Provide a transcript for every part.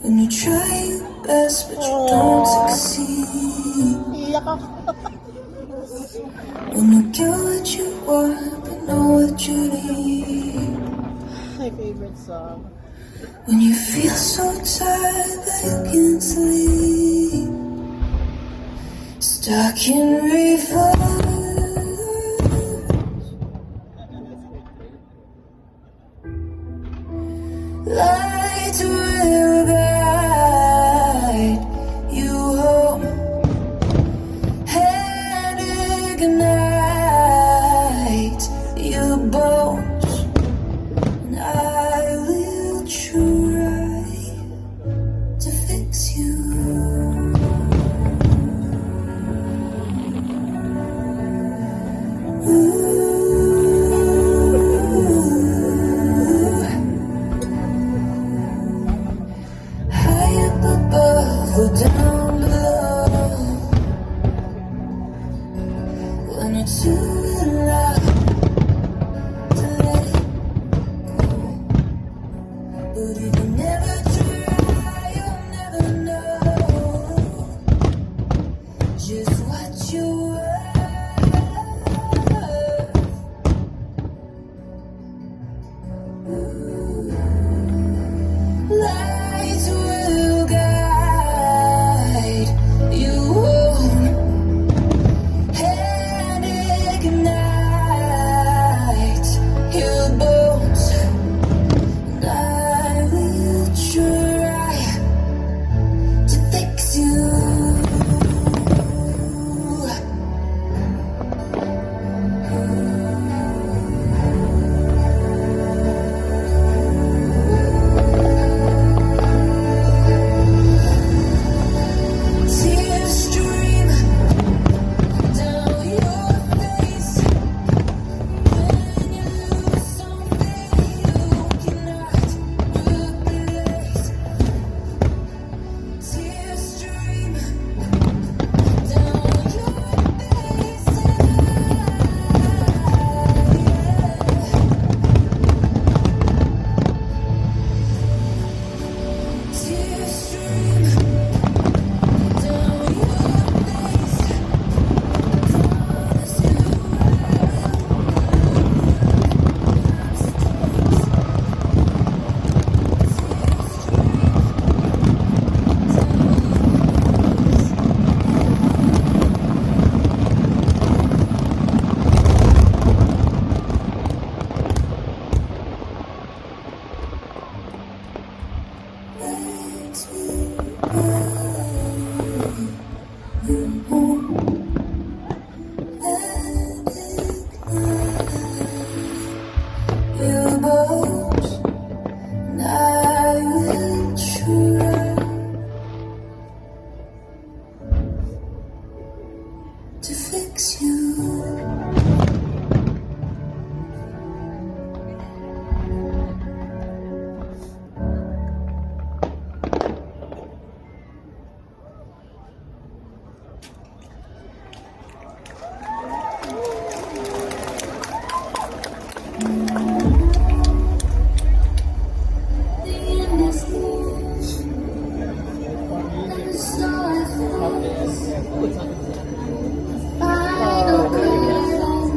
When you try your best but you don't succeed. Iyak ako. When you get what you want but know what you need. My favorite song. When you feel so tired that you can't sleep. Stuck in reverse. Light will guide you home. And ignite your bones. And I will try to fix you. High up above or down below. When you're too in love to let it go. But if you never try, you'll never know just what you're worth. Light will guide you home. And ignite your bones. And I will try to fix you. Tears stream down your face when you lose something you cannot replace. Tears stream down your face. Tears stream down your face. Promise you your bones, and I will try to fix you. The end is near, and so I face final curtain.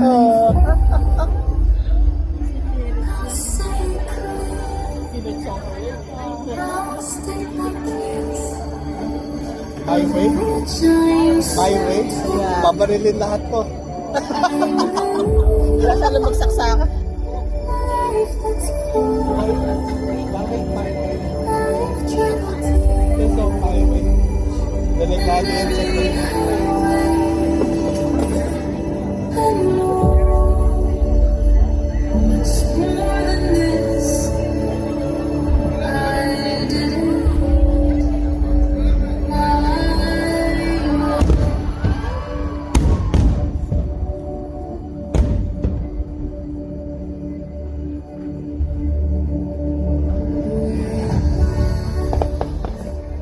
Oh. I'll say goodbye. Favorite song ko yun. I'll stay like this. Highway? Times Highway? Yeah. Pabarilin lahat to. Wala sana magsaksaka. life that's full. Bakit highway? I've traveled Ito, highway. Delikado yan sa train. and more. Much more than this. I didn't.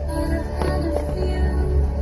I've had a few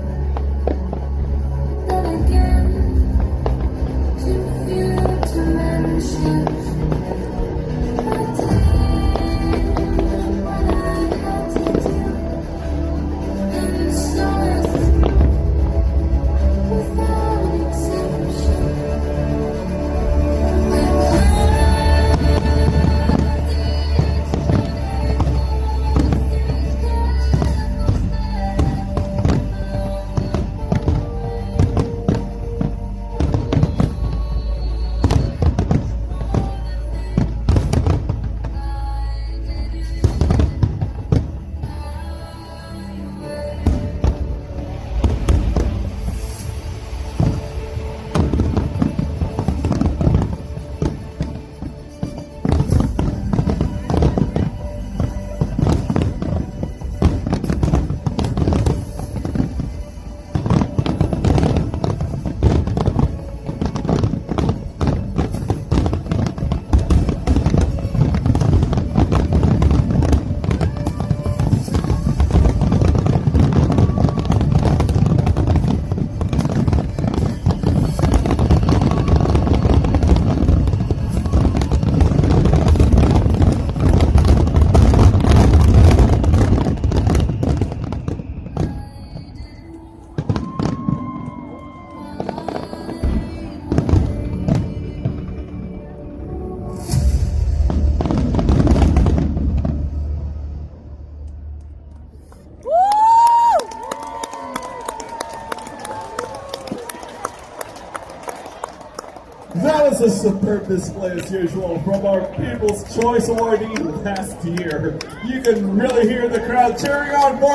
That was a superb display as usual from our People's Choice Awardee last year. You can really hear the crowd cheering on for